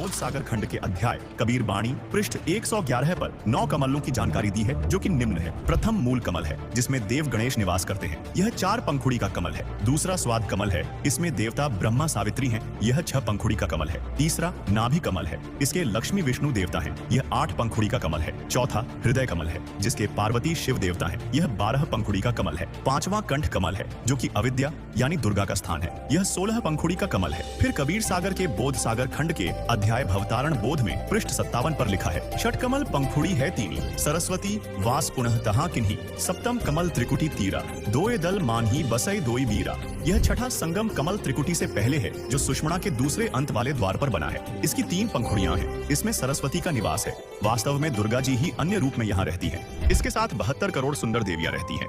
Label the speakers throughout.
Speaker 1: बोध सागर खंड के अध्याय कबीर बाणी पृष्ठ 111 पर 9 कमलों की जानकारी दी है, जो कि निम्न है। प्रथम मूल कमल है, जिसमें देव गणेश निवास करते हैं। यह 4 पंखुड़ी का कमल है। दूसरा स्वाद कमल है, इसमें देवता ब्रह्मा सावित्री हैं। यह 6 पंखुड़ी का कमल है। तीसरा नाभि कमल है, इसके लक्ष्मी विष्णु देवता हैं। यह 8 पंखुड़ी का कमल है। चौथा हृदय कमल है, जिसके पार्वती शिव देवता हैं। यह 12 पंखुड़ी का कमल है। पांचवा कंठ कमल है, जो कि अविद्या यानी दुर्गा का स्थान है। यह 16 पंखुड़ी का कमल है। फिर कबीर सागर के बोध सागर खंड के अध्याय भवतारण बोध में पृष्ठ 57 पर लिखा है, षटकमल पंखुड़ी है तीनी, सरस्वती वास पुनः तहा किन्ही, सप्तम कमल त्रिकुटी तीरा, दोए दल मानही बसई दोई वीरा। यह छठा संगम कमल त्रिकुटी से पहले है, जो सुषमणा के दूसरे अंत वाले द्वार पर बना है। इसकी 3 पंखुड़ियां हैं। इसमें सरस्वती का निवास है। वास्तव में दुर्गा जी ही अन्य रूप में यहाँ रहती है। इसके साथ 72 करोड़ सुंदर देवियां रहती हैं।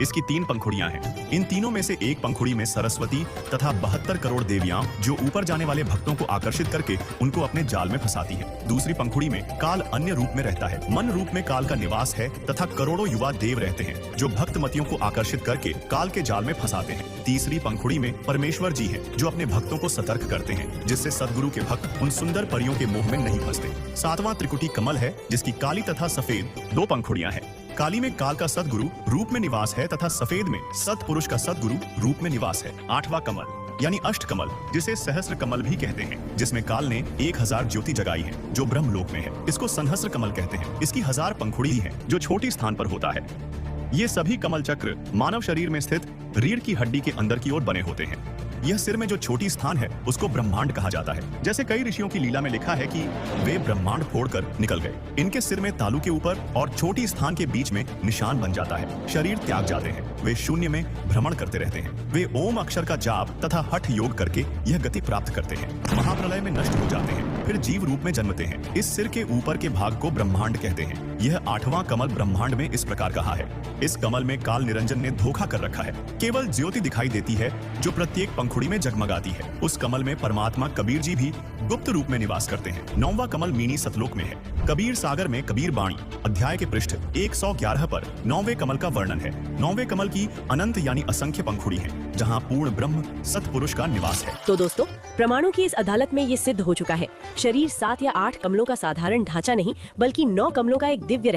Speaker 1: इसकी 3 पंखुड़ियां हैं। इन तीनों में से एक पंखुड़ी में सरस्वती तथा 72 करोड़ देवियां, जो ऊपर जाने वाले भक्तों को आकर्षित करके उनको अपने जाल में फंसाती हैं। दूसरी पंखुड़ी में काल अन्य रूप में रहता है। मन रूप में काल का निवास है तथा करोड़ों युवा देव रहते हैं, जो भक्तमतियों को आकर्षित करके काल के जाल में फंसाते हैं। तीसरी पंखुड़ी में परमेश्वर जी हैं, जो अपने भक्तों को सतर्क करते हैं, जिससे सदगुरु के भक्त उन सुंदर परियों के मोह में नहीं फंसते। 7वां त्रिकुटी कमल है, जिसकी काली तथा सफेद 2 पंखुड़ियां हैं। काली में काल का सदगुरु रूप में निवास है तथा सफेद में सतपुरुष का सदगुरु रूप में निवास है। 8वां कमल यानी अष्ट कमल, जिसे सहस्त्र कमल भी कहते हैं, जिसमें काल ने 1000 ज्योति जगाई है, जो ब्रह्मलोक में है। इसको संहस्त्र कमल कहते हैं। इसकी 1000 पंखुड़ी है, जो छोटी स्थान पर होता है। ये सभी कमल चक्र मानव शरीर में स्थित रीढ़ की हड्डी के अंदर की ओर बने होते हैं। यह सिर में जो छोटी स्थान है, उसको ब्रह्मांड कहा जाता है। जैसे कई ऋषियों की लीला में लिखा है कि वे ब्रह्मांड फोड़कर निकल गए। इनके सिर में तालू के ऊपर और छोटी स्थान के बीच में निशान बन जाता है। शरीर त्याग जाते हैं। वे शून्य में भ्रमण करते रहते हैं। वे ओम अक्षर का जाप तथा हठ योग करके यह गति प्राप्त करते हैं। महाप्रलय में नष्ट हो जाते हैं, फिर जीव रूप में जन्मते हैं। इस सिर के ऊपर के भाग को ब्रह्मांड कहते हैं। यह 8वां कमल ब्रह्मांड में इस प्रकार कहा है। इस कमल में काल निरंजन ने धोखा कर रखा है। केवल ज्योति दिखाई देती है, जो प्रत्येक पंखुड़ी में जगमगाती है। उस कमल में परमात्मा कबीर जी भी गुप्त रूप में निवास करते हैं। 9वां कमल मीनी सतलोक में है। कबीर सागर में कबीर बाणी अध्याय के पृष्ठ 111 पर 9वें कमल का वर्णन है। 9वें कमल की अनंत यानी असंख्य पंखुड़ी है, जहाँ पूर्ण ब्रह्म सतपुरुष का निवास है।
Speaker 2: तो दोस्तों, प्रमाणों की इस अदालत में ये सिद्ध हो चुका है, शरीर 7 या 8 कमलों का साधारण ढांचा नहीं, बल्कि 9 कमलों का एक दिव्य